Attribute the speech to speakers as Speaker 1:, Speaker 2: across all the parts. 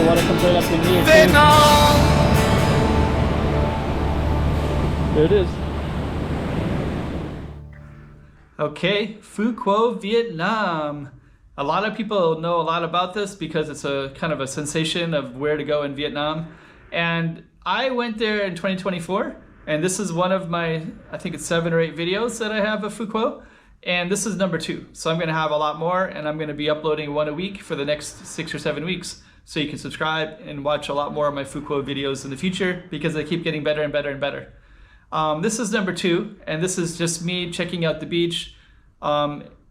Speaker 1: the water comes right up to me.
Speaker 2: Vietnam!
Speaker 1: There it is. Okay, Phu Quoc, Vietnam. A lot of people know a lot about this because it's a kind of a sensation of where to go in Vietnam. And I went there in 2024, and this is one of my, I think it's 7 or 8 videos that I have of Phu Quoc. And this is number 2. So I'm gonna have a lot more, and I'm gonna be uploading 1 a week for the next 6 or 7 weeks. So you can subscribe and watch a lot more of my Phu Quoc videos in the future because they keep getting better and better and better. This is number 2, and this is just me checking out the beach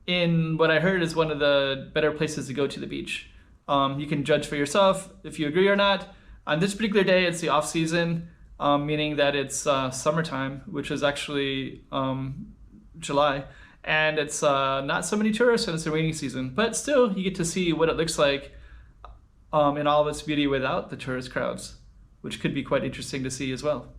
Speaker 1: in what I heard is one of the better places to go to the beach. You can judge for yourself if you agree or not. On this particular day, it's the off season, meaning that it's summertime, which is actually July, and it's not so many tourists, and it's the rainy season. But still, you get to see what it looks like in all of its beauty without the tourist crowds, which could be quite interesting to see as well.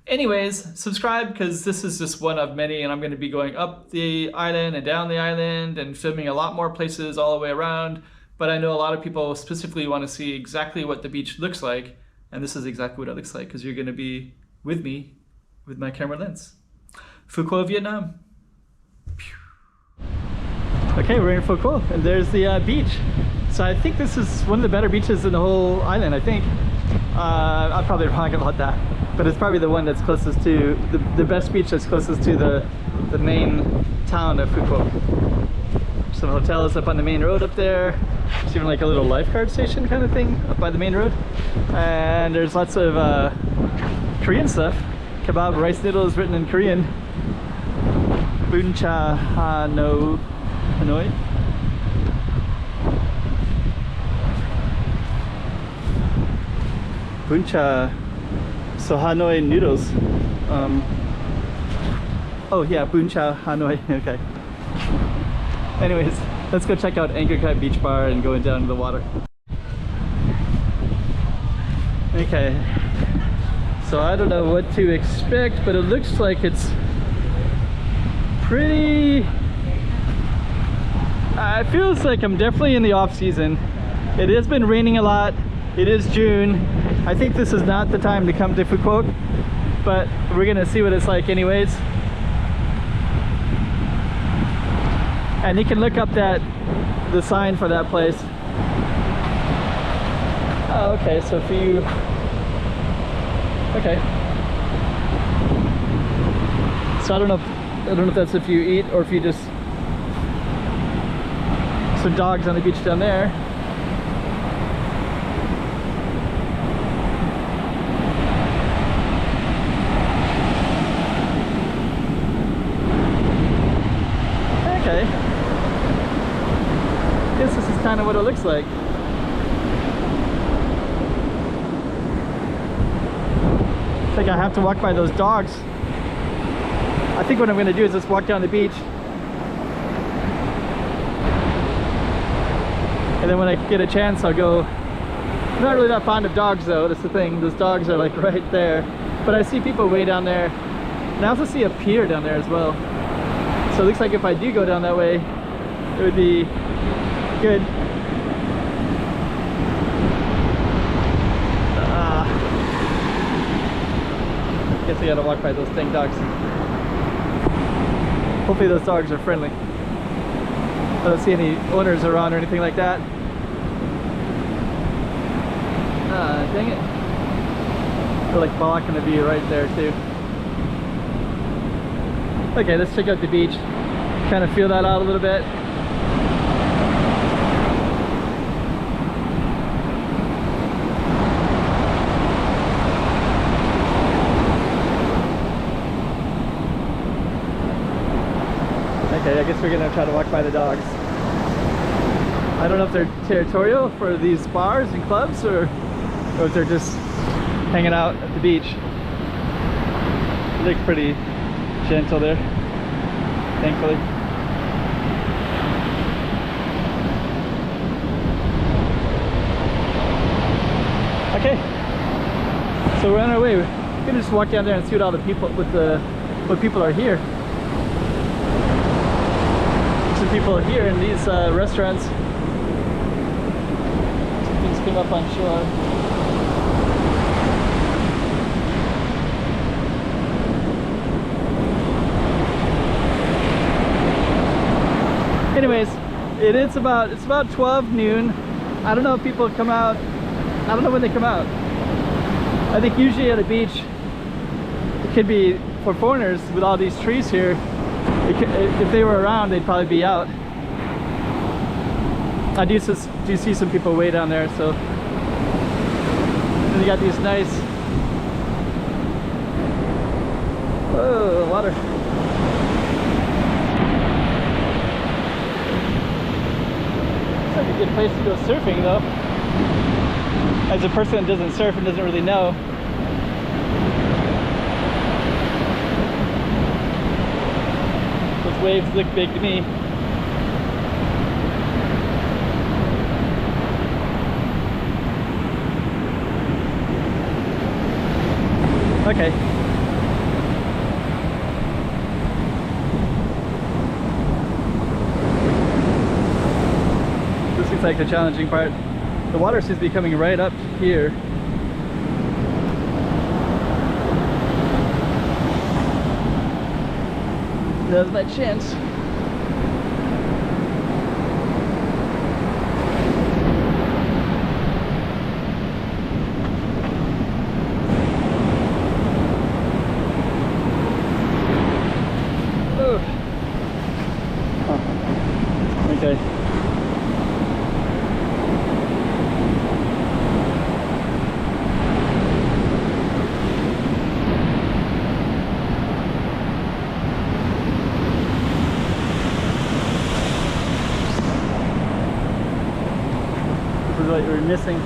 Speaker 1: Anyways, subscribe because this is just one of many, and I'm going to be going up the island and down the island and filming a lot more places all the way around. But I know a lot of people specifically want to see exactly what the beach looks like, and this is exactly what it looks like because you're going to be with me with my camera lens. Phu Quoc, Vietnam. Okay, we're in Phu Quoc, and there's the beach. So I think this is one of the better beaches in the whole island, I think. I'm probably wrong about that, but it's probably the one that's closest to, the best beach that's closest to the main town of Phu Quoc. Some hotels up on the main road up there. There's even like a little lifeguard station kind of thing up by the main road. And there's lots of Korean stuff. Kebab, rice noodles written in Korean. Bun cha Hanoi. Bun cha so Hanoi noodles. Oh yeah, Bun cha Hanoi. Okay. Anyways, let's go check out Anchor Cut Beach Bar and going down to the water. Okay. So I don't know what to expect, but it looks like it's pretty. It feels like I'm definitely in the off season. It has been raining a lot. It is June. I think this is not the time to come to Phu Quoc, but we're gonna see what it's like anyways. And you can look up the sign for that place. Oh, okay, so if you, okay. So I don't know if that's if you eat or if you just, some dogs on the beach down there. Okay. I guess this is kind of what it looks like. I think I have to walk by those dogs. I think what I'm going to do is just walk down the beach. And then when I get a chance, I'll go. I'm not really that fond of dogs though, that's the thing. Those dogs are like right there. But I see people way down there. And I also see a pier down there as well. So it looks like if I do go down that way, it would be good. Guess I gotta walk by those dang dogs. Hopefully those dogs are friendly. I don't see any owners around or anything like that. Dang it. They're like blocking the view right there too. Okay, let's check out the beach. Kind of feel that out a little bit. Okay, I guess we're gonna try to walk by the dogs. I don't know if they're territorial for these bars and clubs or if they're just hanging out at the beach. They look pretty gentle there, thankfully. Okay, so we're on our way. We're gonna just walk down there and see what all the people, what people are here. Some people here in these restaurants. Something's just came up on shore. Anyways, it's about 12 noon. I don't know if people come out. I don't know when they come out. I think usually at a beach, it could be for foreigners with all these trees here. If they were around, they'd probably be out. I do see some people way down there, so. And you got these nice, oh, water. It's like a good place to go surfing though. As a person that doesn't surf and doesn't really know. Those waves look big to me. Okay. This looks like the challenging part. The water seems to be coming right up here. There's my chance. Okay. This is what we're missing.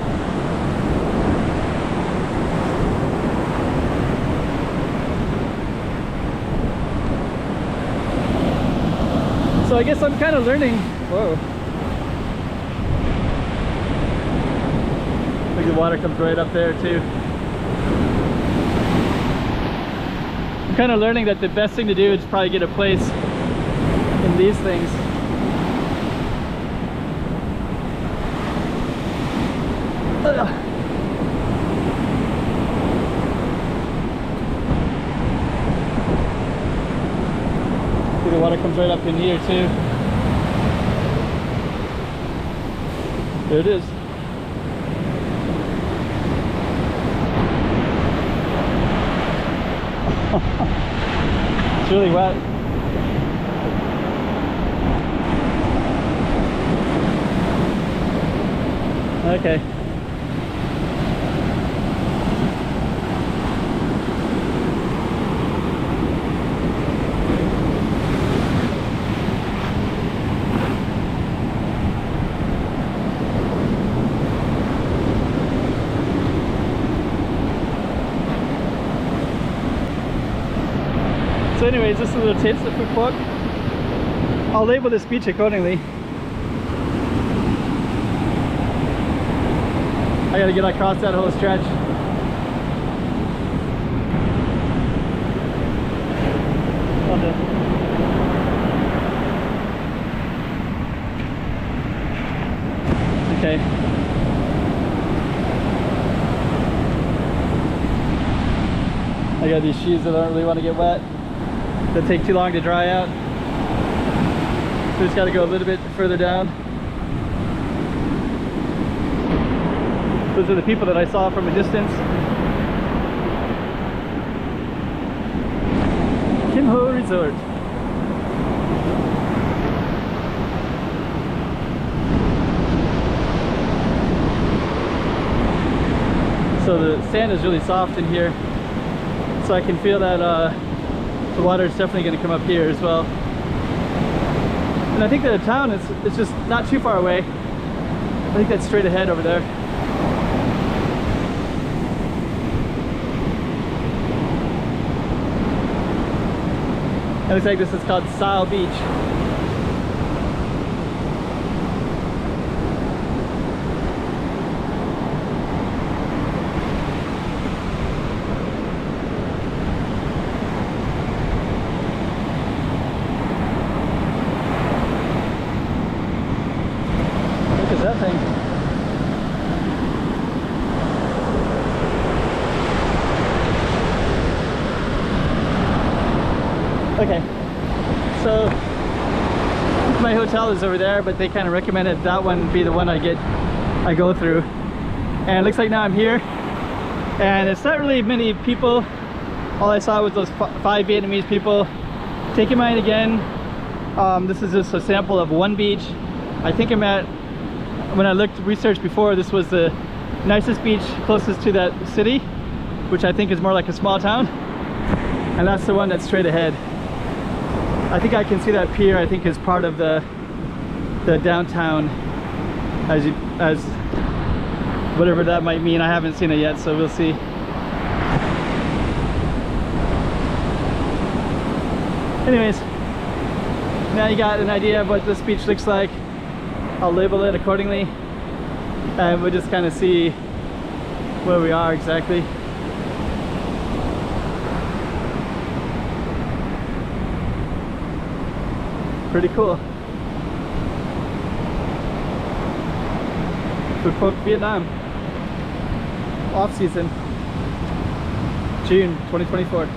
Speaker 1: So I guess I'm kind of learning. Whoa. Look, the water comes right up there too. I'm kind of learning that the best thing to do is probably get a place in these things. See, the water comes right up in here too. There it is. It's really wet. Okay. So anyways, this is the tips of Phu Quoc. I'll label this beach accordingly. I gotta get across that whole stretch. Okay. I got these shoes that don't really want to get wet. That take too long to dry out. So just got to go a little bit further down. Those are the people that I saw from a distance. Kim Ho Resort. So the sand is really soft in here. So I can feel that the water is definitely going to come up here as well. And I think that the town is just not too far away. I think that's straight ahead over there. It looks like this is called Sao Beach. That thing. Okay, so my hotel is over there, but they kind of recommended that one be the one I go through. And it looks like now I'm here, and it's not really many people. All I saw was those 5 Vietnamese people. Taking mine again. This is just a sample of one beach. I think I'm at, when I researched before, this was the nicest beach closest to that city, which I think is more like a small town. And that's the one that's straight ahead. I think I can see that pier. I think is part of the downtown, as whatever that might mean. I haven't seen it yet, so we'll see. Anyways, now you got an idea of what this beach looks like. I'll label it accordingly, and we'll just kind of see where we are exactly. Pretty cool. Phu Quoc, Vietnam. Off season, June 2024.